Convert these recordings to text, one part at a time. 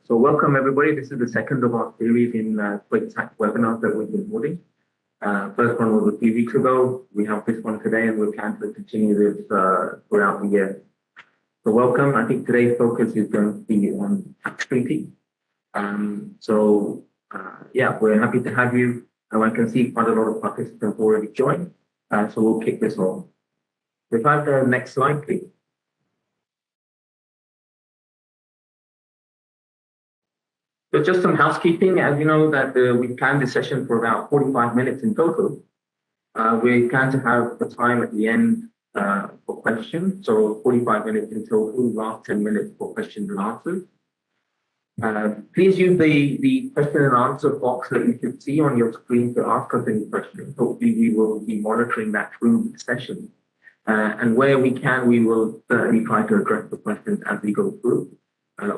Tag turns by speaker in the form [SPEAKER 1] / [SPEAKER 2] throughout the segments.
[SPEAKER 1] So welcome everybody. This is the second of our series in Kuwait Tax webinars that we've been holding. First one was a few weeks ago. We have this one today and we plan to continue this throughout the year. So welcome. I think today's focus is going to be on tax treaty. Yeah, we're happy to have you. And I can see quite a lot of participants already joined. So we'll kick this off. If I have the next slide, please. So just some housekeeping. As you know that we planned this session for about 45 minutes in total. We plan to have the time at the end for questions. So 45 minutes in total, last 10 minutes for questions and answers. Please use the question and answer box that you can see on your screen to ask us any questions. Hopefully we will be monitoring that through the session. And where we can, we will certainly try to address the questions as we go through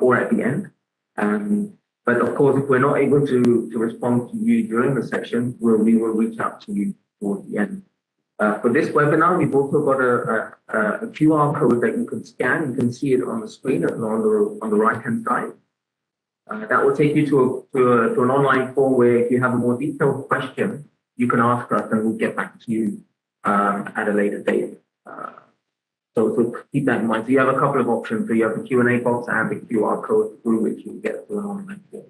[SPEAKER 1] or at the end. But of course, if we're not able to respond to you during the session, we will reach out to you towards the end. For this webinar, we've also got a QR code that you can scan. You can see it on the screen on the right-hand side. That will take you to an online form where if you have a more detailed question, you can ask us and we'll get back to you at a later date. So keep that in mind. So you have a couple of options. So you have the Q&A box and the QR code through which you get to an online form.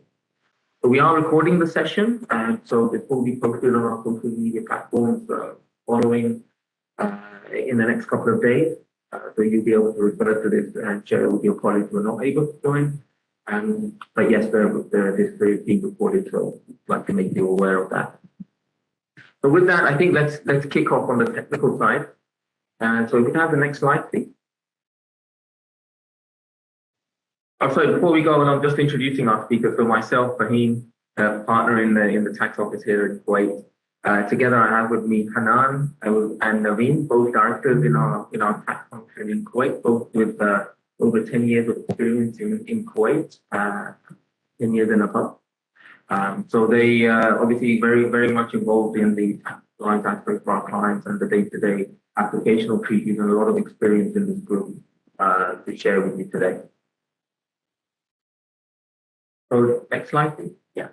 [SPEAKER 1] So we are recording the session, and so it will be posted on our social media platforms following in the next couple of days. So you'll be able to refer to this and share it with your colleagues who are not able to join. But yes, this is being recorded, so I'd like to make you aware of that. So with that, I think let's kick off on the technical side. So we can have the next slide, please. Also, before we go on, I'm just introducing our speakers. So myself, Fahim, partner in the tax office here in Kuwait. Together, I have with me Hanan and Naveen, both directors in our tax function in Kuwait, both with over 10 years of experience in Kuwait, 10 years and above. So they obviously very much involved in the tax compliance aspect for our clients and the day-to-day application of treaties, and a lot of experience in this group to share with you today. So next slide, please. Yeah.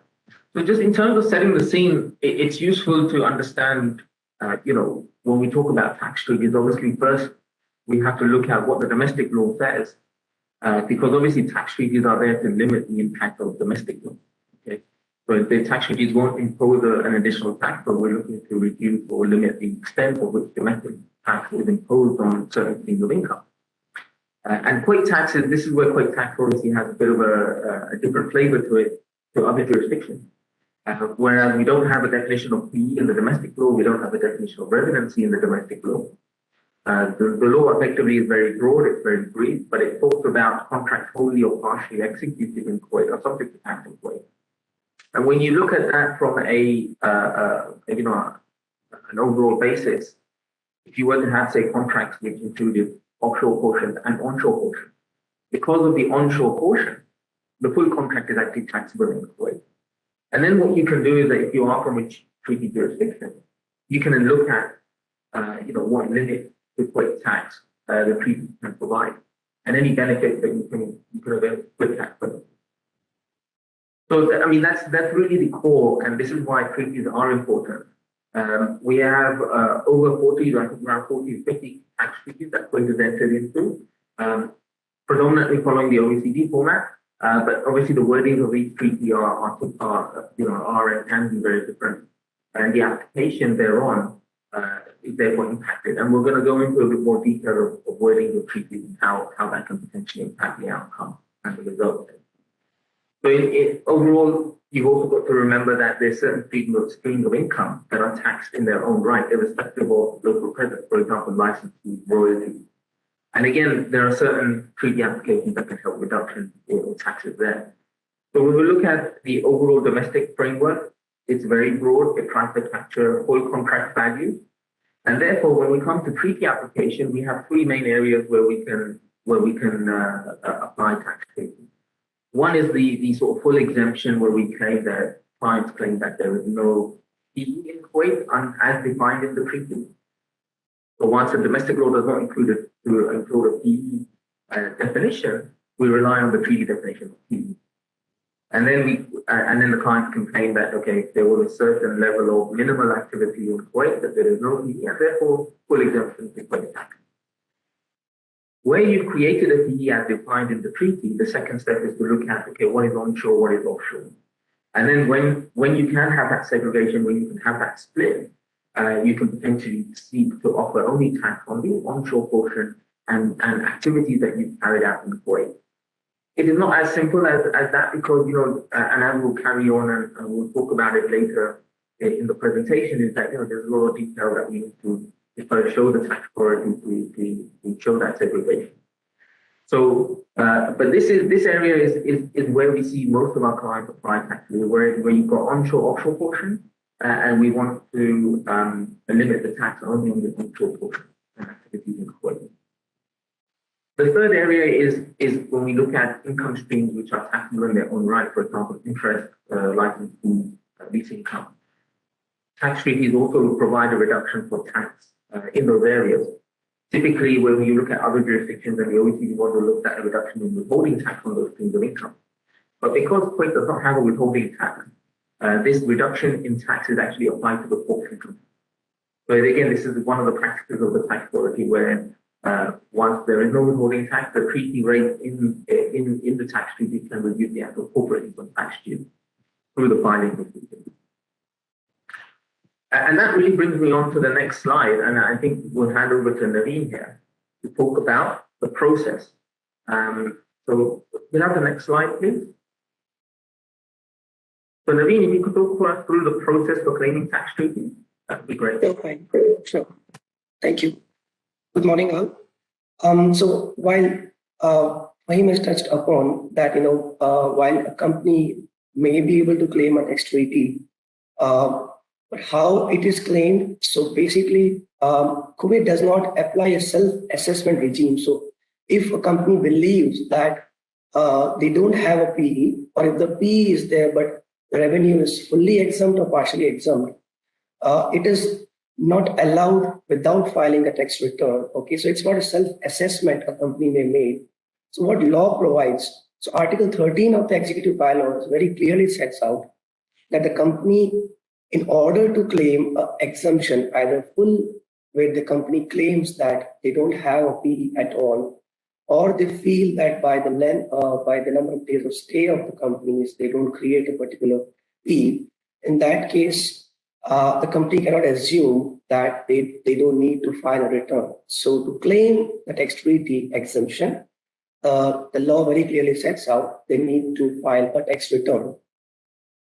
[SPEAKER 1] So just in terms of setting the scene, it's useful to understand, when we talk about tax treaties, obviously first we have to look at what the domestic law says, because obviously tax treaties are there to limit the impact of domestic law. Okay. So the tax treaties won't impose an additional tax, but we're looking to reduce or limit the extent of which domestic tax is imposed on certain streams of income. And Kuwait taxes, this is where Kuwait tax policy has a bit of a different flavor to it to other jurisdictions. Whereas we don't have a definition of fee in the domestic law, we don't have a definition of residency in the domestic law. The law effectively is very broad, it's very brief, but it talks about contracts wholly or partially executed in Kuwait or subject to tax in Kuwait. And when you look at that from an overall basis, if you were to have, say, contracts which included offshore portion and onshore portion, because of the onshore portion, the full contract is actually taxable in Kuwait. And then what you can do is that if you are from a treaty jurisdiction, you can then look at, what limit to Kuwait tax the treaty can provide, and any benefits that you can avail with tax benefit. So I mean that's really the core, and this is why treaties are important. We have over 40, I think around 40 to 50 tax treaties that Kuwait has entered into, predominantly following the OECD format. But obviously the wordings of each treaty are and can be very different, and the application thereon is therefore impacted. And we're going to go into a bit more detail of wordings of treaties and how that can potentially impact the outcome and the result. So overall, you've also got to remember that there's certain streams of income that are taxed in their own right, irrespective of local presence, for example, license fees, royalties. And again, there are certain treaty applications that can help reduction in taxes there. So when we look at the overall domestic framework, it's very broad. It tries to capture whole contract value. And therefore, when we come to treaty application, we have three main areas where we can apply tax treaty. One is the sort of full exemption, where we claim that clients claim that there is no fee in Kuwait as defined in the treaty. So once the domestic law does not include a fee definition, we rely on the treaty definition of fee. And then the client can claim that, okay, there was a certain level of minimal activity in Kuwait, that there is no PE, and thereffor full exemption to Kuwait tax. Where you've created a PE as defined in the treaty, the second step is to look at, okay, what is onshore, what is offshore. And then when you can have that segregation, when you can have that split, you can potentially seek to offer only tax on the onshore portion and activities that you've carried out in Kuwait. It is not as simple as that because, and I will carry on and we'll talk about it later in the presentation, is that, there's a lot of detail that we need to show the tax authority to show that segregation. So, but this area is where we see most of our clients apply actually, where you've got onshore, offshore portion, and we want to limit the tax only on the onshore portion activities in Kuwait. The third area is when we look at income streams which are taxable in their own right, for example, interest, license fees, lease income. Tax treaties also provide a reduction for tax in those areas. Typically, when you look at other jurisdictions and the OECD model looks at a reduction in withholding tax on those streams of income. But because Kuwait does not have a withholding tax, this reduction in tax is actually applied to the corporate income. So again, this is one of the practices of the tax authority where once there is no withholding tax, the treaty rate in the tax treaty can reduce the actual corporate income tax due through the filing of the treaty. And that really brings me on to the next slide, and I think we'll hand over to Naveen here to talk about the process. So we have the next slide, please. So Naveen, if you could talk us through the process for claiming tax treaty, that would be great.
[SPEAKER 2] Okay, sure. Thank you. Good morning, all. So while Fahim has touched upon that, while a company may be able to claim a tax treaty, but how it is claimed, so basically, Kuwait does not apply a self-assessment regime. So if a company believes that they don't have a PE, or if the PE is there, but the revenue is fully exempt or partially exempt, it is not allowed without filing a tax return. Okay, so it's not a self-assessment a company may make. So what law provides, so Article 13 of the Executive Bylaws very clearly sets out that the company, in order to claim an exemption, either full, where the company claims that they don't have a PE at all, or they feel that by the number of days of stay of the companies, they don't create a particular PE. In that case, the company cannot assume that they don't need to file a return. So to claim the tax treaty exemption, the law very clearly sets out they need to file a tax return.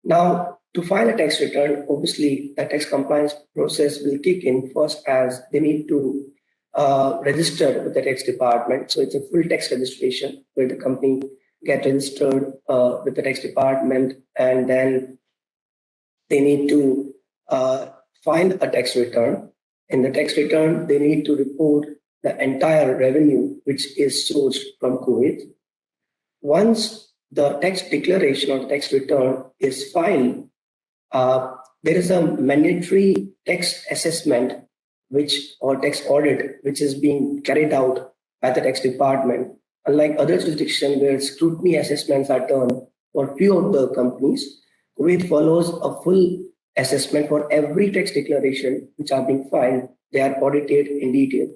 [SPEAKER 2] Now, to file a tax return, obviously, the tax compliance process will kick in first as they need to register with the tax department. So it's a full tax registration where the company gets registered with the tax department, and then they need to file a tax return. In the tax return, they need to report the entire revenue which is sourced from Kuwait. Once the tax declaration or tax return is filed, there is a mandatory tax assessment or tax audit which is being carried out by the tax department. Unlike other jurisdictions where scrutiny assessments are done for few of the companies, Kuwait follows a full assessment for every tax declaration which are being filed. They are audited in detail.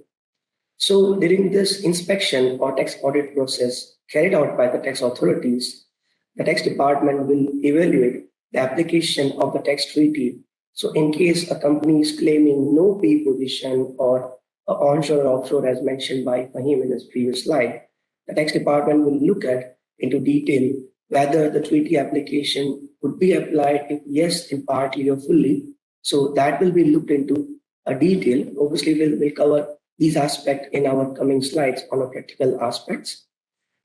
[SPEAKER 2] So during this inspection or tax audit process carried out by the tax authorities, the tax department will evaluate the application of the tax treaty. So in case a company is claiming no PE position or onshore or offshore, as mentioned by Fahim in his previous slide, the tax department will look at into detail whether the treaty application would be applied, if yes, in partly or fully. So that will be looked into a detail. Obviously, we'll cover these aspects in our coming slides on the practical aspects.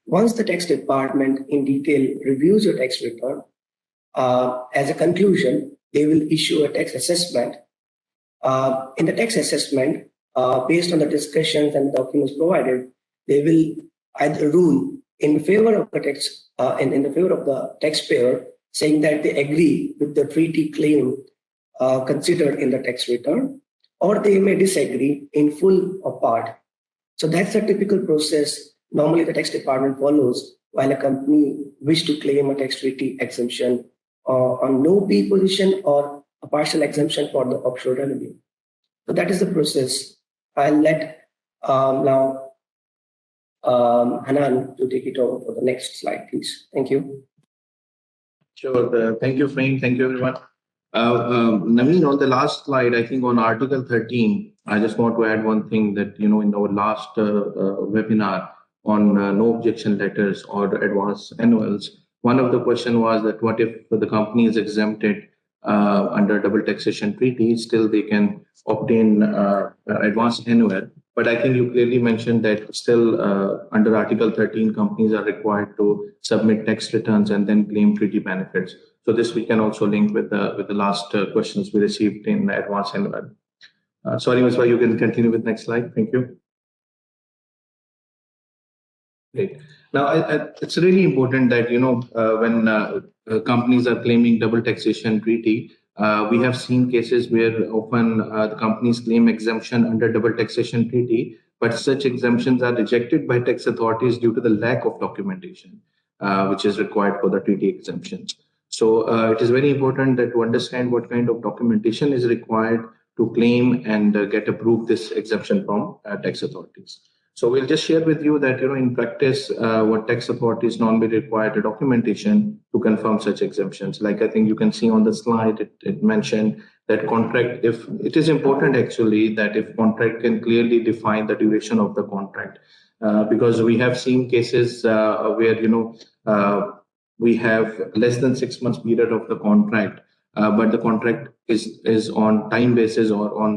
[SPEAKER 2] Once the tax department in detail reviews your tax return, as a conclusion, they will issue a tax assessment. In the tax assessment, based on the discussions and documents provided, they will either rule in favor of the tax in the favor of the taxpayer, saying that they agree with the treaty claim considered in the tax return, or they may disagree in full or part. So that's a typical process normally the tax department follows while a company wish to claim a tax treaty exemption on no P position or a partial exemption for the offshore revenue. So that is the process. I'll let now Hanan to take it over for the next slide, please. Thank you.
[SPEAKER 3] Sure. Thank you, Frank. Thank you, everyone. Naveen, on the last slide, I think on Article 13, I just want to add one thing that, in our last webinar on no objection letters or advance annuals, one of the question was that what if the company is exempted under double taxation treaty, still they can obtain advance annual. But I think you clearly mentioned that still under Article 13, companies are required to submit tax returns and then claim treaty benefits. So this we can also link with the last questions we received in advance annual. Sorry, Ms. you can continue with next slide. Thank you. Great. Now, it's really important that, when companies are claiming double taxation treaty, we have seen cases where often the companies claim exemption under double taxation treaty, but such exemptions are rejected by tax authorities due to the lack of documentation, which is required for the treaty exemptions. So it is very important that to understand what kind of documentation is required to claim and get approved this exemption from tax authorities. So we'll just share with you that, in practice, what tax authorities normally require the documentation to confirm such exemptions. Like I think you can see on the slide, it mentioned that contract, if it is important actually that if contract can clearly define the duration of the contract, because we have seen cases where, we have less than 6 months period of the contract, but the contract is on time basis or on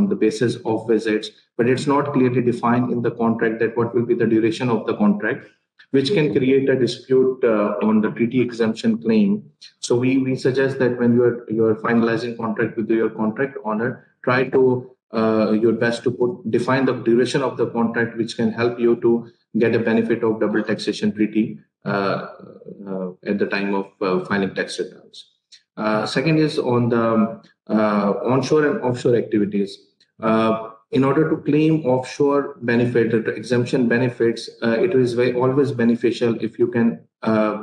[SPEAKER 3] the basis of visits, but it's not clearly defined in the contract that what will be the duration of the contract, which can create a dispute on the treaty exemption claim. So we suggest that when you are finalizing contract with your contract owner, try to your best to define the duration of the contract, which can help you to get a benefit of double taxation treaty at the time of filing tax returns. Second is on the onshore and offshore activities. In order to claim offshore benefit or exemption benefits, it is always beneficial if you can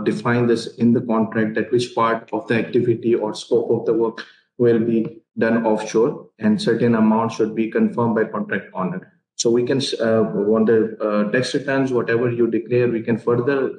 [SPEAKER 3] define this in the contract, that which part of the activity or scope of the work will be done offshore, and certain amount should be confirmed by contract owner. So we can, on the tax returns, whatever you declare, we can further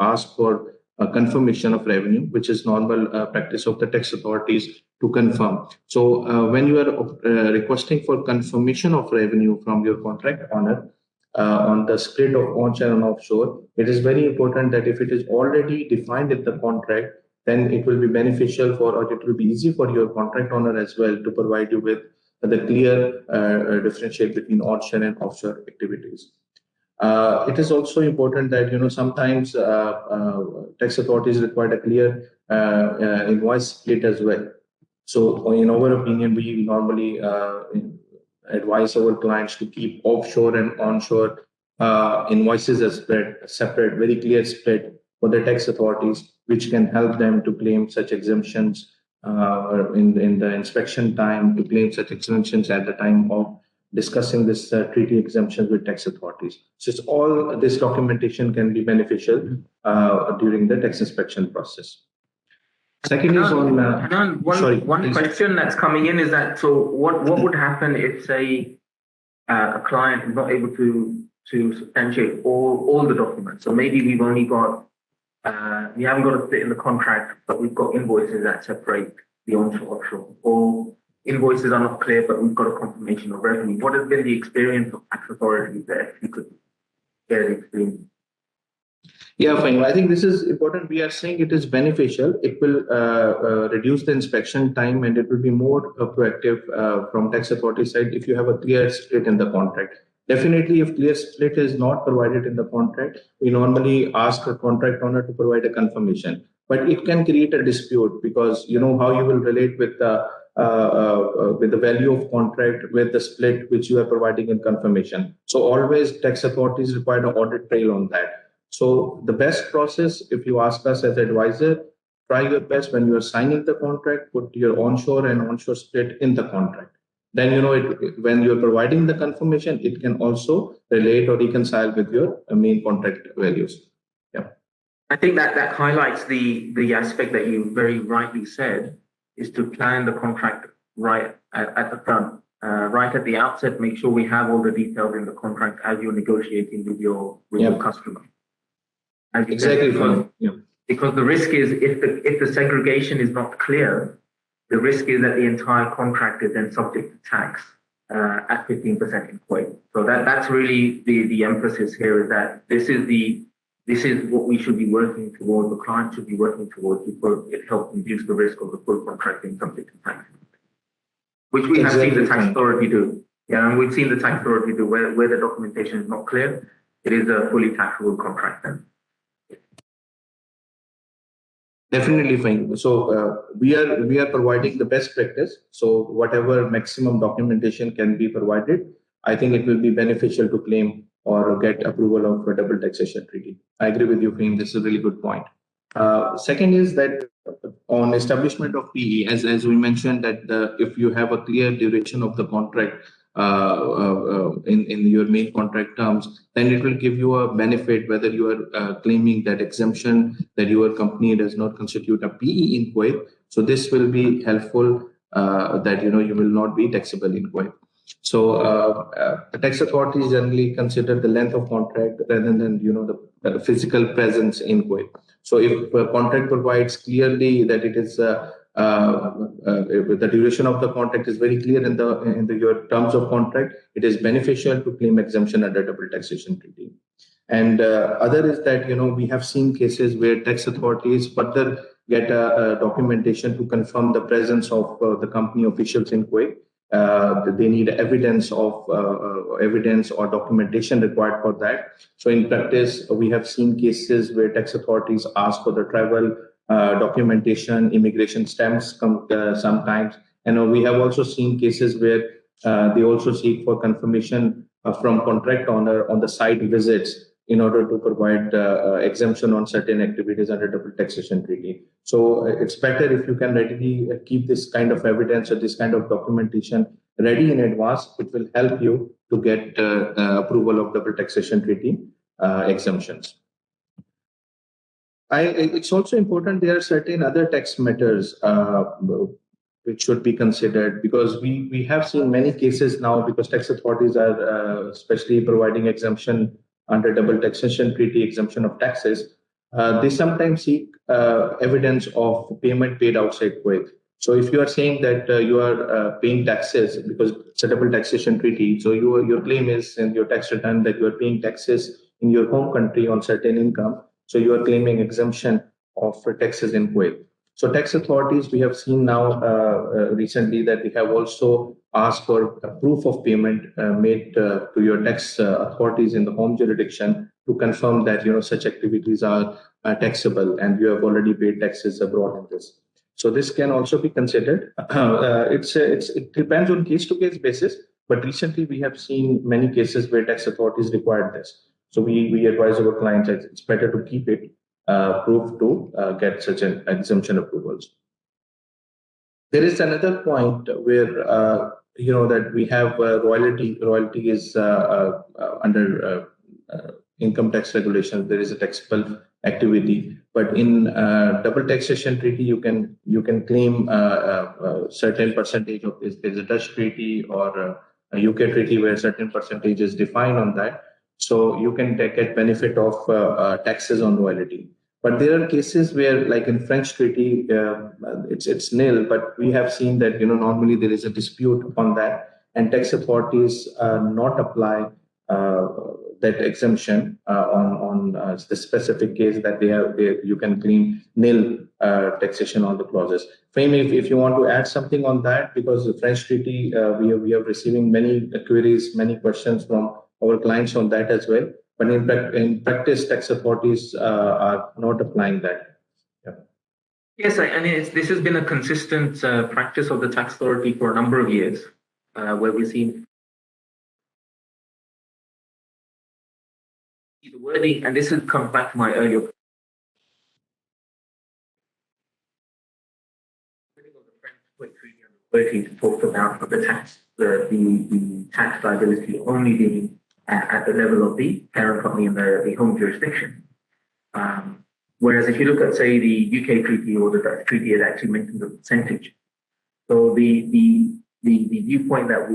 [SPEAKER 3] ask for a confirmation of revenue, which is normal practice of the tax authorities to confirm. So when you are requesting for confirmation of revenue from your contract owner on the split of onshore and offshore, it is very important that if it is already defined in the contract, then it will be beneficial or it will be easy for your contract owner as well to provide you with the clear differentiate between onshore and offshore activities. It is also important that sometimes tax authorities require a clear invoice split as well. So in our opinion, we normally advise our clients to keep offshore and onshore invoices as separate, very clear split for the tax authorities, which can help them to claim such exemptions in the inspection time, to claim such exemptions at the time of discussing this treaty exemptions with tax authorities. So it's all this documentation can be beneficial during the tax inspection process. Second is on
[SPEAKER 1] one question that's coming in is that, so what would happen if, say, a client is not able to substantiate all the documents? So maybe we've only got we haven't got a split in the contract, but we've got invoices that separate the onshore offshore, or invoices are not clear, but we've got a confirmation of revenue. What has been the experience of tax authorities there? If you could share the experience.
[SPEAKER 3] Yeah, fine. I think this is important. We are saying it is beneficial. It will reduce the inspection time, and it will be more proactive from tax authority side if you have a clear split in the contract. Definitely, if clear split is not provided in the contract, we normally ask a contract owner to provide a confirmation. But it can create a dispute because you know how you will relate with the value of contract with the split which you are providing in confirmation. So always tax authorities require an audit trail on that. So the best process, if you ask us as advisor, try your best when you are signing the contract, put your onshore and onshore split in the contract. Then when you're providing the confirmation, it can also relate or reconcile with your main contract values. Yeah.
[SPEAKER 1] I think that highlights the aspect that you very rightly said, is to plan the contract right at the front, right at the outset. Make sure we have all the details in the contract as you're negotiating with your customer. As you said,
[SPEAKER 3] Exactly.
[SPEAKER 1] because the risk is, if the segregation is not clear, the risk is that the entire contract is then subject to tax at 15% in Kuwait. So that's really the emphasis here, is that this is what we should be working towards, the client should be working towards, because it helps reduce the risk of the full contract being subject to tax, which we have seen the tax authority do. Yeah, and we've seen the tax authority do where the documentation is not clear, it is a fully taxable contract then.
[SPEAKER 3] Definitely fine. So we are providing the best practice. So whatever maximum documentation can be provided, I think it will be beneficial to claim or get approval of a double taxation treaty. I agree with you, Fahim. This is a really good point. Second is that on establishment of PE, as we mentioned, that if you have a clear duration of the contract in your main contract terms, then it will give you a benefit whether you are claiming that exemption that your company does not constitute a PE in Kuwait. So this will be helpful that you will not be taxable in Kuwait. So the tax authorities generally consider the length of contract rather than the physical presence in Kuwait. So if a contract provides clearly that it is the duration of the contract is very clear in your terms of contract, it is beneficial to claim exemption under double taxation treaty. And other is that we have seen cases where tax authorities further get a documentation to confirm the presence of the company officials in Kuwait. They need evidence or documentation required for that. So in practice, we have seen cases where tax authorities ask for the travel documentation, immigration stamps sometimes. And we have also seen cases where they also seek for confirmation from contract owner on the site visits in order to provide exemption on certain activities under double taxation treaty. So it's better if you can readily keep this kind of evidence or this kind of documentation ready in advance. It will help you to get approval of double taxation treaty exemptions. It's also important there are certain other tax matters which should be considered, because we have seen many cases now, because tax authorities are especially providing exemption under double taxation treaty, exemption of taxes. They sometimes seek evidence of payment paid outside Kuwait. So if you are saying that you are paying taxes because it's a double taxation treaty, so your claim is in your tax return that you are paying taxes in your home country on certain income, so you are claiming exemption of taxes in Kuwait. So tax authorities, we have seen now recently that they have also asked for a proof of payment made to your tax authorities in the home jurisdiction to confirm that such activities are taxable and you have already paid taxes abroad in this. So this can also be considered. It depends on case-to-case basis, but recently we have seen many cases where tax authorities required this. So we advise our clients that it's better to keep it proof to get such an exemption approvals. There is another point where that we have royalty. Royalty is under income tax regulations. There is a taxable activity, but in double taxation treaty, you can claim a certain percentage of this. There's a Dutch treaty or a UK treaty where certain percentage is defined on that. So you can get benefit of taxes on royalty. But there are cases where, like in French treaty, it's nil. But we have seen that normally there is a dispute on that, and tax authorities not apply that exemption on the specific case that you can claim nil taxation on the clauses. Fahim, if you want to add something on that, because the French treaty, we are receiving many queries, many questions from our clients on that as well. But in practice, tax authorities are not applying that. Yeah.
[SPEAKER 1] Yes, I mean, this has been a consistent practice of the tax authority for a number of years, where we've seen the wording, and this has come back to my earlier. It talks about the tax, the tax liability only being at the level of the parent company in the home jurisdiction. Whereas if you look at, say, the UK treaty or the Dutch treaty, it actually mentions a percentage. So the viewpoint that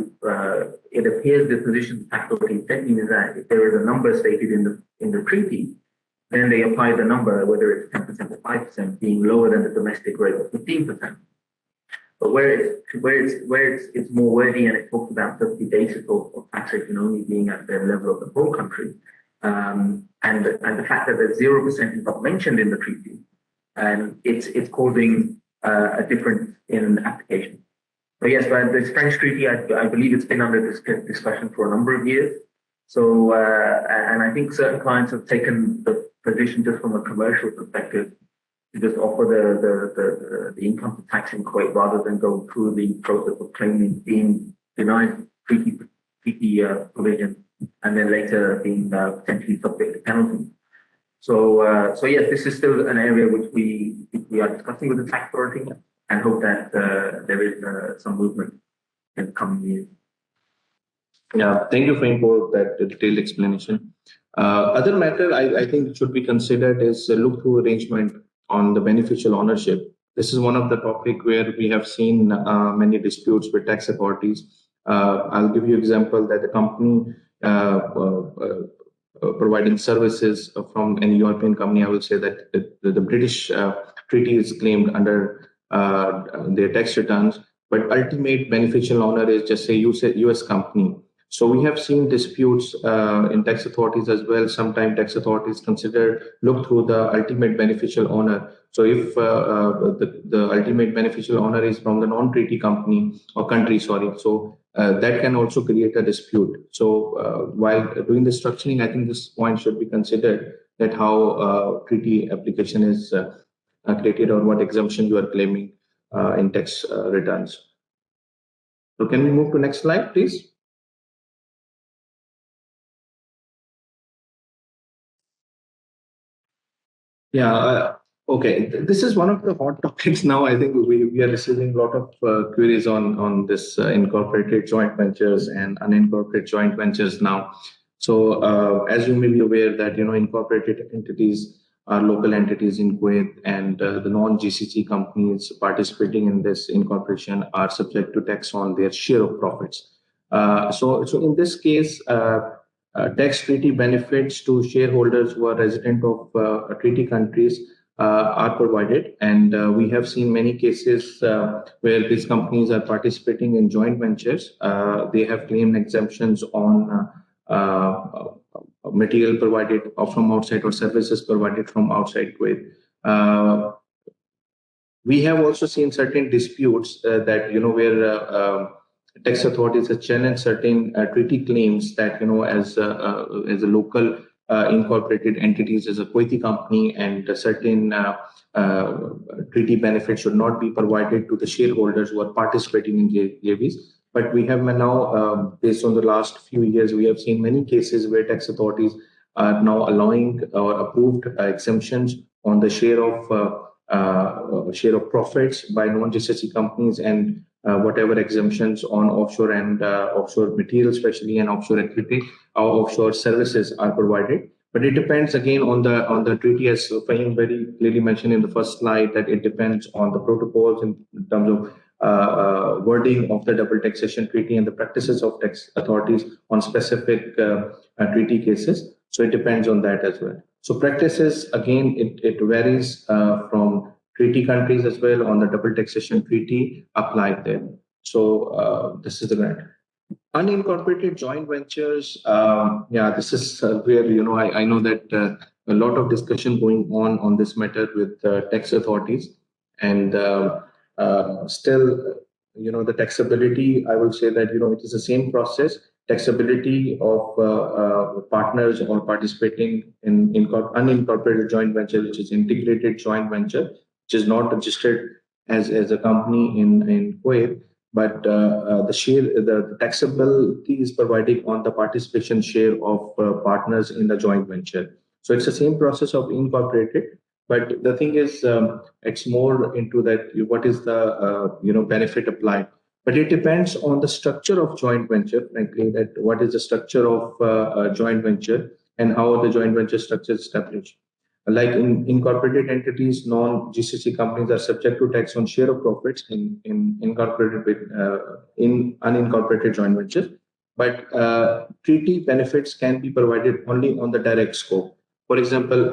[SPEAKER 1] it appears the position the tax authority is taking is that if there is a number stated in the treaty, then they apply the number, whether it's 10% or 5%, being lower than the domestic rate of 15%. But where it's more wordy and it talks about just the basis of taxation only being at the level of the whole country, and the fact that the 0% is not mentioned in the treaty, and it's causing a difference in application. So yes, but this French treaty, I believe it's been under discussion for a number of years. So and I think certain clients have taken the position just from a commercial perspective to just offer the income tax in Kuwait rather than go through the process of claiming being denied treaty provision and then later being potentially subject to penalty. So yes, this is still an area which we are discussing with the tax authority and hope that there is some movement in the coming years.
[SPEAKER 3] Yeah, thank you, Frank, for that detailed explanation. Other matter I think should be considered is a look-through arrangement on the beneficial ownership. This is one of the topic where we have seen many disputes with tax authorities. I'll give you example that the company providing services from any European company, I will say that the British treaty is claimed under their tax returns, but ultimate beneficial owner is just a US company. So we have seen disputes in tax authorities as well. Sometimes tax authorities look through the ultimate beneficial owner. So if the ultimate beneficial owner is from the non-treaty company or country, sorry, so that can also create a dispute. So while doing the structuring, I think this point should be considered, that how treaty application is created or what exemption you are claiming in tax returns. So can we move to next slide, please? Yeah, okay. This is one of the hot topics now. I think we are receiving a lot of queries on this incorporated joint ventures and unincorporated joint ventures now. So as you may be aware that, incorporated entities are local entities in Kuwait, and the non-GCC companies participating in this incorporation are subject to tax on their share of profits. So in this case, tax treaty benefits to shareholders who are resident of treaty countries are provided. And we have seen many cases where these companies are participating in joint ventures. They have claimed exemptions on material provided from outside or services provided from outside Kuwait. We have also seen certain disputes that, where tax authorities have challenged certain treaty claims that, as a local incorporated entities as a Kuwaiti company, and certain treaty benefits should not be provided to the shareholders who are participating in JVs. But we have now, based on the last few years, we have seen many cases where tax authorities are now allowing or approved exemptions on the share of profits by non-GCC companies, and whatever exemptions on offshore and offshore material, especially, and offshore equity or offshore services are provided. But it depends again on the treaty, as Fahim very clearly mentioned in the first slide, that it depends on the protocols in terms of wording of the double taxation treaty and the practices of tax authorities on specific treaty cases. So it depends on that as well. So practices, again, it varies from treaty countries as well on the double taxation treaty applied there. So this is the grant. Unincorporated joint ventures, this is where, I know that a lot of discussion going on this matter with tax authorities, and still, the taxability, I will say that, it is the same process. Taxability of partners or participating in unincorporated joint venture, which is integrated joint venture, which is not registered as a company in Kuwait, but the taxability is provided on the participation share of partners in the joint venture. So it's the same process of incorporated, but the thing is, it's more into that what is the benefit applied. But it depends on the structure of joint venture, frankly, that what is the structure of a joint venture and how the joint venture structure is established. Like in incorporated entities, non-GCC companies are subject to tax on share of profits in incorporated in unincorporated joint ventures. But treaty benefits can be provided only on the direct scope. For example,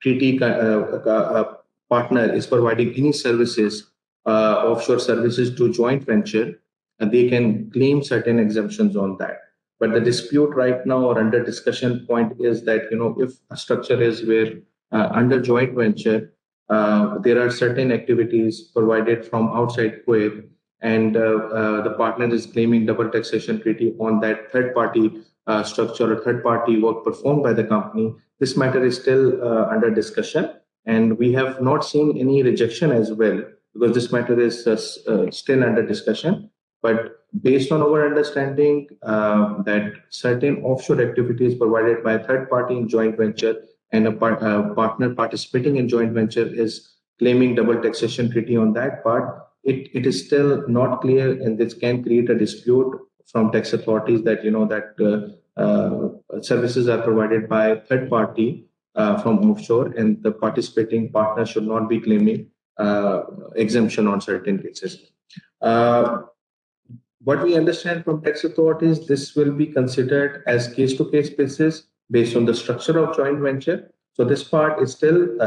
[SPEAKER 3] treaty partner is providing any services, offshore services to joint venture, and they can claim certain exemptions on that. But the dispute right now or under discussion point is that, if a structure is where under joint venture, there are certain activities provided from outside Kuwait, and the partner is claiming double taxation treaty on that third party structure or third party work performed by the company. This matter is still under discussion, and we have not seen any rejection as well, because this matter is still under discussion. But based on our understanding, that certain offshore activities provided by a third party in joint venture and a partner participating in joint venture is claiming double taxation treaty on that part, it is still not clear, and this can create a dispute from tax authorities that services are provided by third party from offshore, and the participating partner should not be claiming exemption on certain cases. What we understand from tax authorities, this will be considered as case-to-case basis based on the structure of joint venture. So this part is still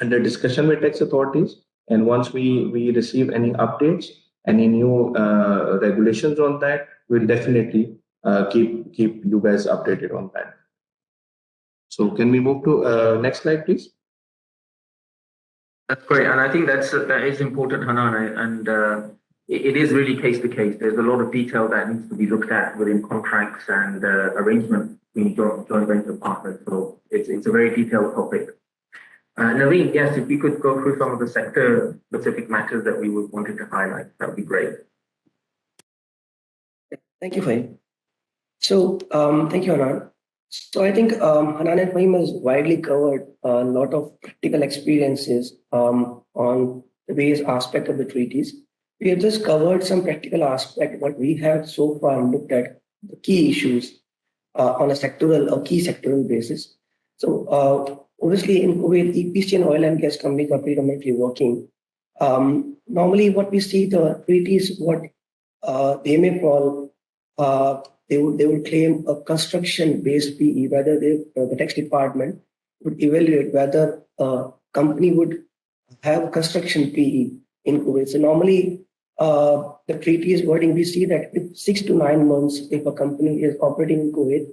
[SPEAKER 3] under discussion with tax authorities. And once we receive any updates, any new regulations on that, we'll definitely keep you guys updated on that. So can we move to next slide, please?
[SPEAKER 1] That's great, and I think that is important, Hanan, and it is really case to case. There's a lot of detail that needs to be looked at within contracts and arrangements between joint venture partners. So it's a very detailed topic. Naveen, yes, if we could go through some of the sector-specific matters that we wanted to highlight, that would be great.
[SPEAKER 2] Thank you, Fahim. So, thank you, Hanan. So, I think Hanan and Fahim has widely covered a lot of practical experiences on the various aspects of the treaties. We have just covered some practical aspect, but we have so far looked at the key issues on a sectoral or key sectoral basis. So, obviously, in Kuwait, EPC and oil and gas companies are predominantly working. Normally, what we see the treaties, what they may fall, they would claim a construction-based PE, whether the tax department would evaluate whether a company would have construction PE in Kuwait. So normally, the treaty's wording, we see that with 6 to 9 months, if a company is operating in Kuwait,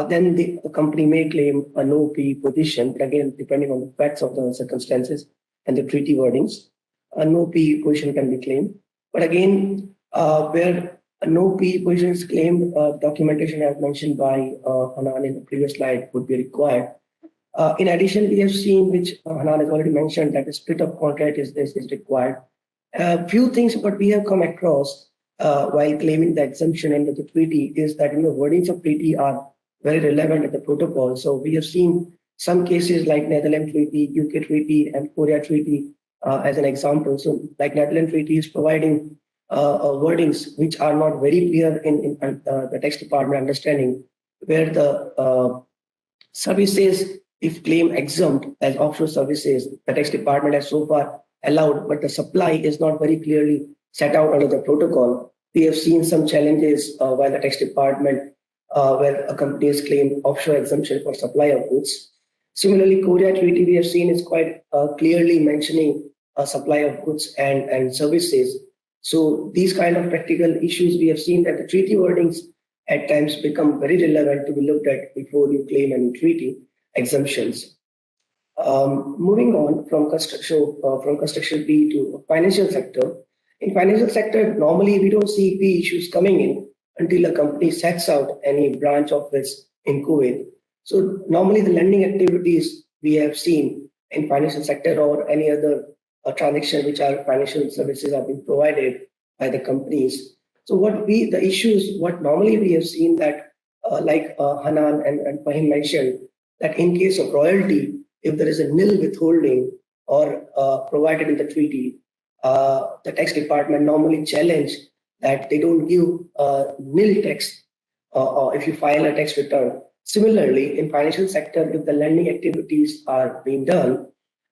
[SPEAKER 2] then the company may claim a no PE position. But again, depending on the facts of the circumstances and the treaty wordings, a no PE position can be claimed. But again, where a no PE position is claimed, documentation as mentioned by Hanan in the previous slide would be required. In addition, we have seen, which Hanan has already mentioned, that a split of contract is required. A few things what we have come across while claiming the exemption under the treaty is that wordings of treaty are very relevant at the protocol. So we have seen some cases like Netherlands Treaty, UK Treaty, and Korea Treaty as an example. So like Netherlands Treaty is providing wordings which are not very clear in the tax department understanding, where the services, if claimed exempt as offshore services, the tax department has so far allowed, but the supply is not very clearly set out under the protocol. We have seen some challenges while the tax department, where a company has claimed offshore exemption for supply of goods. Similarly, Korea Treaty we have seen is quite clearly mentioning a supply of goods and services. So these kind of practical issues, we have seen that the treaty wordings at times become very relevant to be looked at before you claim any treaty exemptions. Moving on from construction P to financial sector. In financial sector, normally we don't see P issues coming in until a company sets out any branch office in Kuwait. So normally the lending activities we have seen in financial sector or any other transaction which are financial services are being provided by the companies. So the issues, what normally we have seen that like Hanan and Fahim mentioned, that in case of royalty, if there is a nil withholding or provided in the treaty, the tax department normally challenge that they don't give nil tax, or if you file a tax return, Similarly, in financial sector, if the lending activities are being done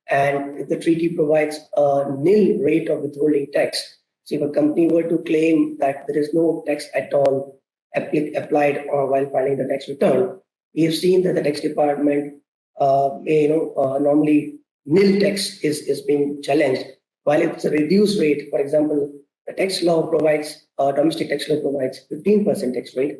[SPEAKER 2] and if the treaty provides a nil rate of withholding tax, so if a company were to claim that there is no tax at all applied while filing the tax return, we have seen that the tax department normally nil tax is being challenged. While if it's a reduced rate, for example, the tax law provides, domestic tax law provides 15% tax rate.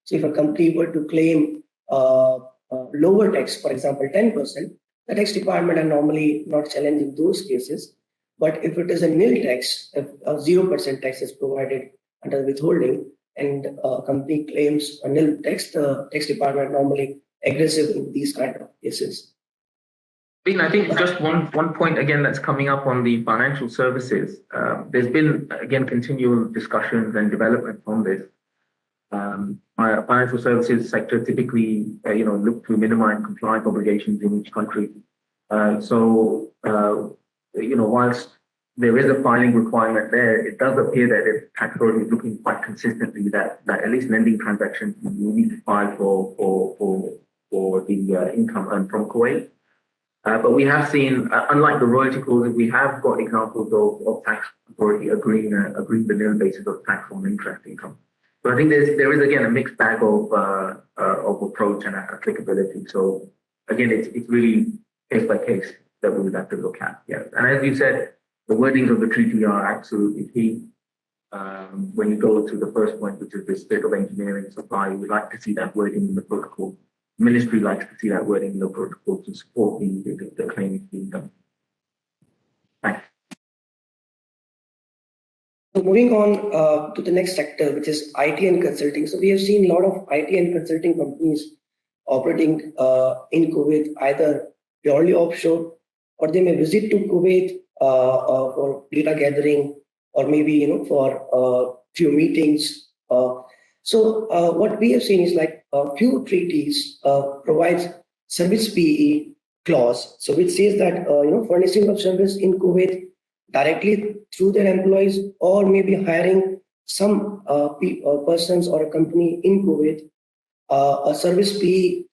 [SPEAKER 2] So if a company were to claim lower tax, for example, 10%, the tax department are normally not challenging those cases. But if it is a nil tax, if 0% tax is provided under withholding, and a company claims a nil tax, the tax department normally aggressive in these kind of cases.
[SPEAKER 1] I think just one point again that's coming up on the financial services. There's been again continual discussions and development on this. Financial services sector typically, look to minimize compliance obligations in each country. Whilst there is a filing requirement there, it does appear that the tax authority is looking quite consistently that at least lending transactions you need to file for the income earned from Kuwait. But we have seen, unlike the royalty clauses, we have got examples of tax authority agreeing the nil basis of tax on interest income. So I think there is again a mixed bag of approach and applicability. So again, it's really case by case that we would have to look at. Yeah, and as you said, the wordings of the treaty are absolutely key. When you go to the first point, which is the state of engineering supply, we like to see that wording in the protocol. The ministry likes to see that wording in the protocol to support the claim being done. Thanks.
[SPEAKER 2] So moving on to the next sector, which is IT and consulting. So we have seen a lot of IT and consulting companies operating in Kuwait, either purely offshore, or they may visit to Kuwait for data gathering, or maybe for few meetings. So what we have seen is like a few treaties provides service PE clause, so which says that furnishing of service in Kuwait directly through their employees, or maybe hiring some persons or a company in Kuwait, a service PE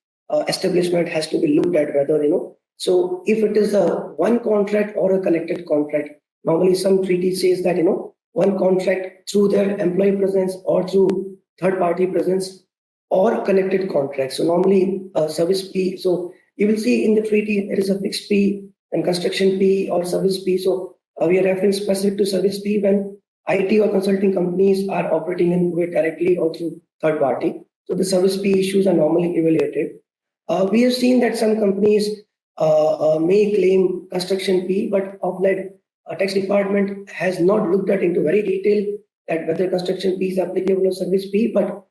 [SPEAKER 2] establishment has to be looked at whether So if it is a one contract or a connected contract, normally some treaty says that one contract through their employee presence or through third party presence, or connected contract. So normally service P. So you will see in the treaty there is a fixed P and construction P or service P. So we are referring specific to service P when IT or consulting companies are operating in Kuwait directly or through third party. So the service P issues are normally evaluated. We have seen that some companies may claim construction P, but of late tax department has not looked at into very detail that whether construction P is applicable or service P. But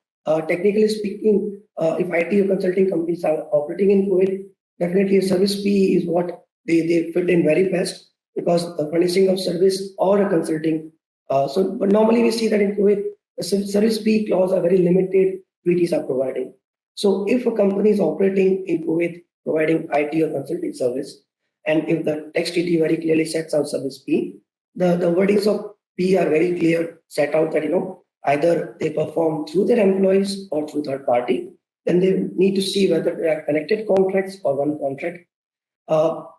[SPEAKER 2] technically speaking, if IT or consulting companies are operating in Kuwait, definitely a service P is what they fit in very best, because the furnishing of service or a consulting. But normally we see that in Kuwait, the service P clause are very limited, treaties are providing. So if a company is operating in Kuwait, providing IT or consulting service, and if the text treaty very clearly sets out service P, the wordings of P are very clear, set out that either they perform through their employees or through third party, then they need to see whether they are connected contracts or one contract.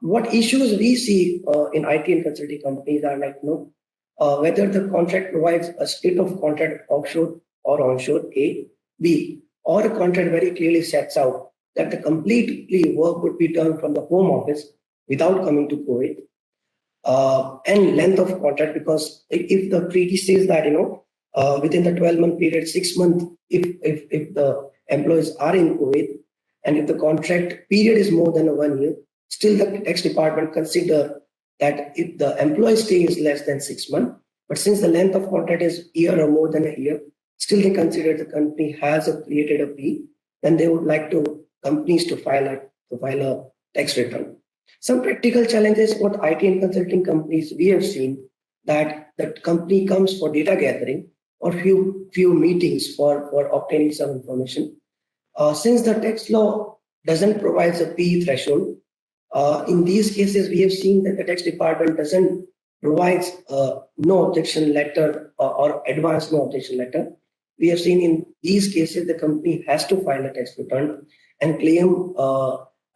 [SPEAKER 2] What issues we see in IT and consulting companies are like whether the contract provides a split of contract offshore or onshore, A, B, or a contract very clearly sets out that the completely work would be done from the home office without coming to Kuwait, and length of contract, because if the treaty says that within the 12-month period, 6 months, if the employees are in Kuwait, and if the contract period is more than 1 year, still the tax department consider that if the employee stay is less than 6 months, but since the length of contract is year or more than a year, still they consider the company has created a P, then they would like companies to file a tax return. Some practical challenges what IT and consulting companies we have seen, that the company comes for data gathering or few meetings for obtaining some information. Since the tax law doesn't provide a P threshold, in these cases we have seen that the tax department doesn't provide no objection letter or advance no objection letter. we have seen in these cases, the company has to file a tax return and claim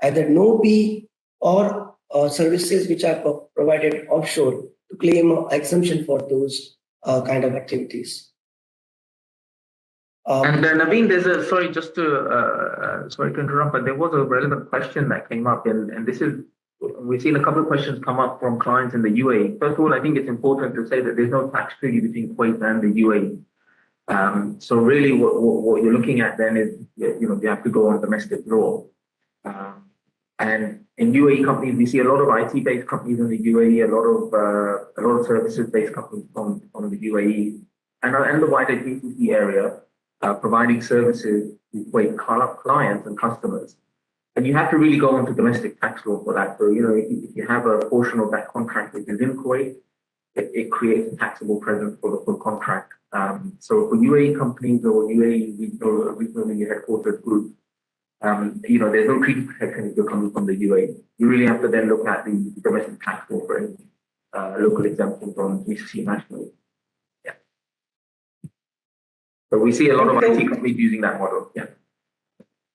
[SPEAKER 2] either no fee or services which are provided offshore to claim exemption for those kind of activities.
[SPEAKER 1] And Naveen, sorry, just to, sorry to interrupt, but there was a relevant question that came up, and this is, we've seen a couple of questions come up from clients in the UAE. First of all, I think it's important to say that there's no tax treaty between Kuwait and the UAE. So really what you're looking at then is, you have to go on domestic law. And in UAE companies, we see a lot of IT-based companies in the UAE, a lot of services-based companies from the UAE, and the wider GCC area, providing services to Kuwait clients and customers. And you have to really go into domestic tax law for that. So, if you have a portion of that contract which is in Kuwait, it creates a taxable presence for the full contract. So for UAE companies or UAE regionally headquartered groups, there's no treaty protection if you're coming from the UAE. You really have to then look at the domestic tax law for any local exemptions on GCC nationally. Yeah. So we see a lot of IT companies using that model. Yeah.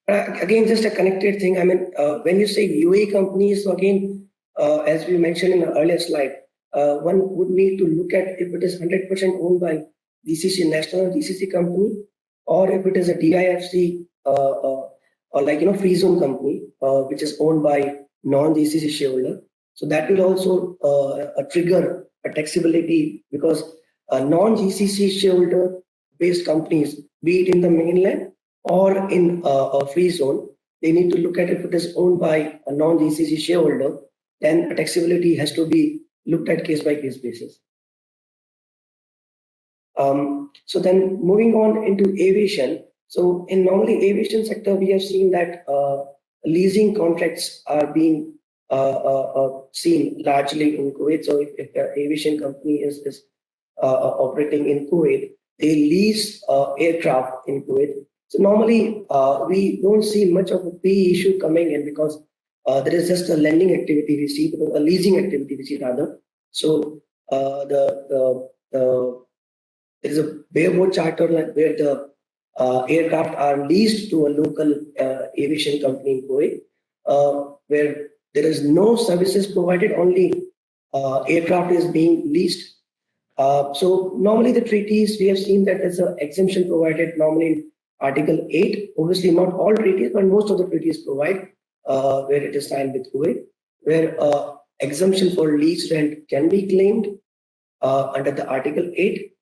[SPEAKER 2] Again, just a connected thing. I mean, when you say UAE companies, so again, as we mentioned in the earlier slide, one would need to look at if it is 100% owned by GCC national GCC company, or if it is a DIFC or free zone company, which is owned by non-GCC shareholder. So that will also trigger a taxability, because non-GCC shareholder based companies, be it in the mainland or in a free zone, they need to look at if it is owned by a non-GCC shareholder, then a taxability has to be looked at case by case basis. So then moving on into aviation. So in normally aviation sector, we have seen that leasing contracts are being seen largely in Kuwait. So if an aviation company is operating in Kuwait, they lease aircraft in Kuwait. So normally we don't see much of a fee issue coming in, because there is just a lending activity we see, a leasing activity we see rather. So there is a bareboat charter where the aircraft are leased to a local aviation company in Kuwait, where there is no services provided, only aircraft is being leased. So normally the treaties, we have seen that there's an exemption provided normally in Article 8. Obviously not all treaties, but most of the treaties provide where it is signed with Kuwait, where exemption for lease rent can be claimed under the Article 8.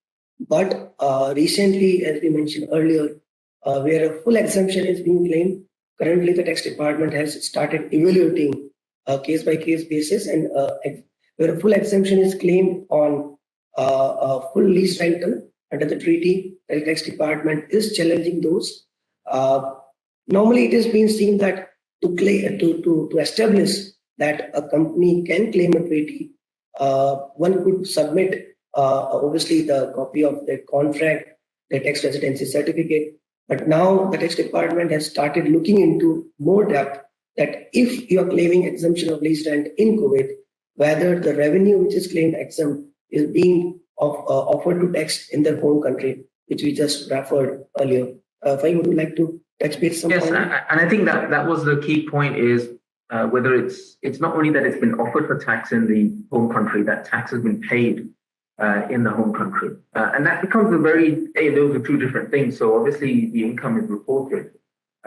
[SPEAKER 2] But recently, as we mentioned earlier, where a full exemption is being claimed, currently the tax department has started evaluating a case by case basis, and where a full exemption is claimed on full lease rental under the treaty, the tax department is challenging those. Normally, it has been seen that to establish that a company can claim a treaty, one could submit obviously the copy of the contract, the tax residency certificate. But now the tax department has started looking into more depth that if you are claiming exemption of lease rent in Kuwait, whether the revenue which is claimed exempt is being offered to tax in their home country, which we just referred earlier. Fahim, would you like to touch base some?
[SPEAKER 1] Yes, and I think that was the key point, is whether it's not only that it's been offered for tax in the home country, that tax has been paid in the home country. And that becomes those are two different things. So obviously the income is reported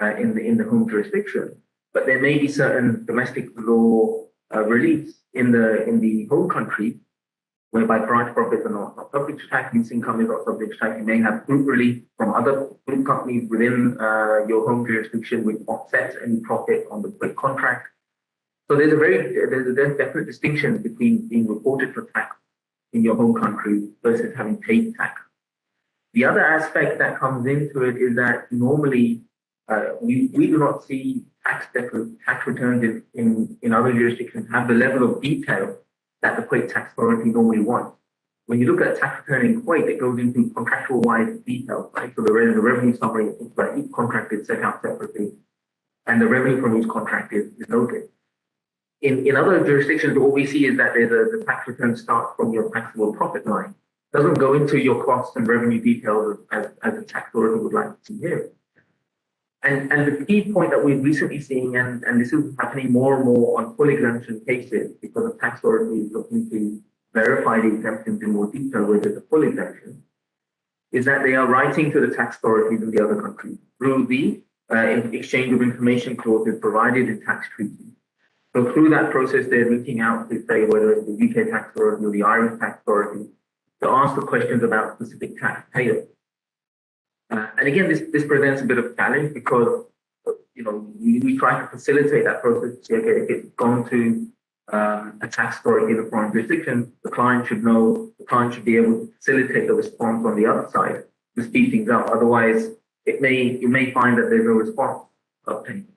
[SPEAKER 1] in the home jurisdiction, but there may be certain domestic law reliefs in the home country whereby branch profits are not subject to tax, lease income is not subject to tax. You may have group relief from other group companies within your home jurisdiction, which offsets any profit on the contract. So there's definite distinction between being reported for tax in your home country versus having paid tax. The other aspect that comes into it is that normally we do not see tax returns in other jurisdictions have the level of detail that the Kuwait tax authority normally wants. When you look at a tax return in Kuwait, it goes into contractual-wise details, right? So the revenue summary, but each contract is set out separately, and the revenue from each contract is noted. In other jurisdictions, what we see is that the tax return starts from your taxable profit line, doesn't go into your costs and revenue details as a tax authority would like to see here. And the key point that we've recently seen, and this is happening more and more on full exemption cases, because the tax authority is looking to verify the exemptions in more detail with the full exemption, is that they are writing to the tax authorities in the other countries through the exchange of information clauses provided in tax treaties. So through that process, they're reaching out to say whether it's the UK tax authority or the Irish tax authority to ask the questions about specific tax payers. And again, this presents a bit of challenge because, we try to facilitate that process. Okay, if it's gone to a tax authority in a foreign jurisdiction, the client should be able to facilitate the response on the other side to speed things up. Otherwise, you may find that there's no response obtained.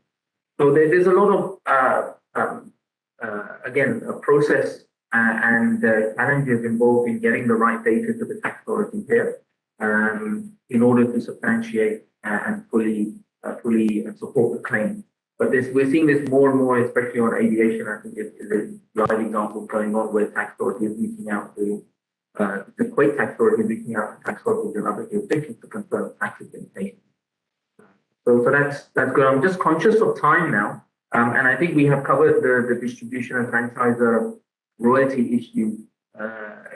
[SPEAKER 1] So there's a lot of, again, a process and challenges involved in getting the right data to the tax authority here in order to substantiate and fully support the claim. But we're seeing this more and more, especially on aviation. I think it's a live example going on where tax authority is reaching out to the Kuwait tax authority is reaching out to tax authorities in other jurisdictions to confirm tax implementation. So that's good. I'm just conscious of time now, and I think we have covered the distribution and franchisor royalty issue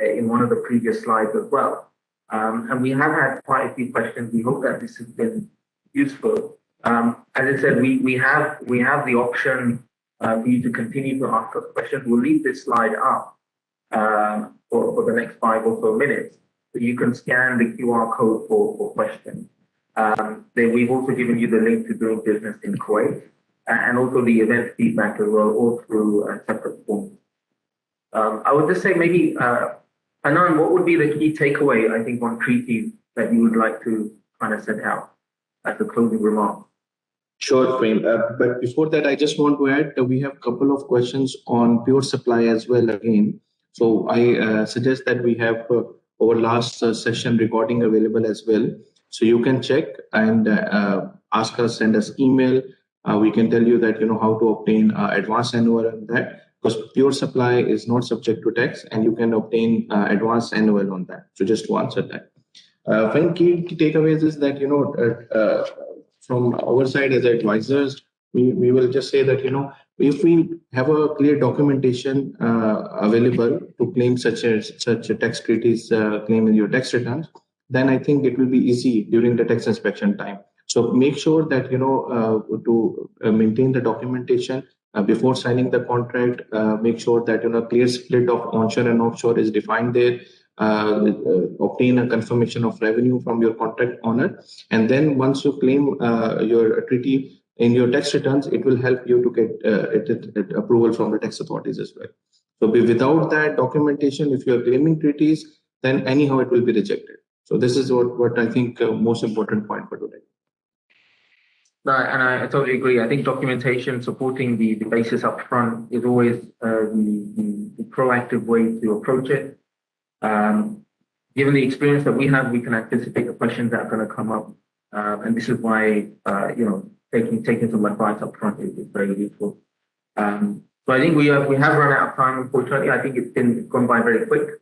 [SPEAKER 1] in one of the previous slides as well. And we have had quite a few questions. We hope that this has been useful. As I said, we have the option for you to continue to ask us questions. We'll leave this slide up for the next 5 or so minutes, so you can scan the QR code for questions. Then we've also given you the link to doing business in Kuwait and also the event feedback as well, all through a separate form. I would just say maybe, Hanan, what would be the key takeaway, I think, on treaties that you would like to kind of set out as a closing remark?
[SPEAKER 3] Sure, Prem. But before that, I just want to add, we have a couple of questions on pure supply as well again. So I suggest that we have our last session recording available as well. So you can check and ask us, send us email. We can tell you that, how to obtain advance annual on that, because pure supply is not subject to tax and you can obtain advance annual on that. So just to answer that. One key takeaways is that, from our side as advisors, we will just say that, if we have a clear documentation available to claim such a tax treaties claim in your tax returns, then I think it will be easy during the tax inspection time. So make sure that, to maintain the documentation before signing the contract, make sure that, clear split of onshore and offshore is defined there. Obtain a confirmation of revenue from your contract owner, and then once you claim your treaty in your tax returns, it will help you to get approval from the tax authorities as well. So without that documentation, if you are claiming treaties, then anyhow it will be rejected. So this is what I think most important point for today.
[SPEAKER 1] And I totally agree. I think documentation supporting the basis up front is always the proactive way to approach it. Given the experience that we have, we can anticipate the questions that are going to come up, and this is why taking some advice up front is very useful. So I think we have run out of time. Unfortunately, I think it's gone by very quick.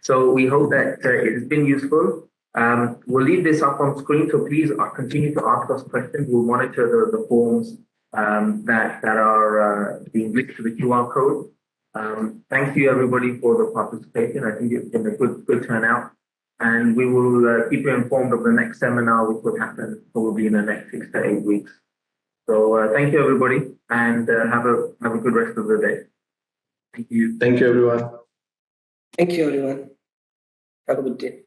[SPEAKER 1] So we hope that it has been useful. We'll leave this up on screen, so please continue to ask us questions. We'll monitor the forms that are being linked to the QR code. Thank you everybody for the participation. I think it's been a good turnout, and we will keep you informed of the next seminar, which will happen probably in the next 6 to 8 weeks. So thank you everybody, and have a good rest of the day. Thank you.
[SPEAKER 3] Thank you everyone.
[SPEAKER 2] Thank you, everyone. Have a good day.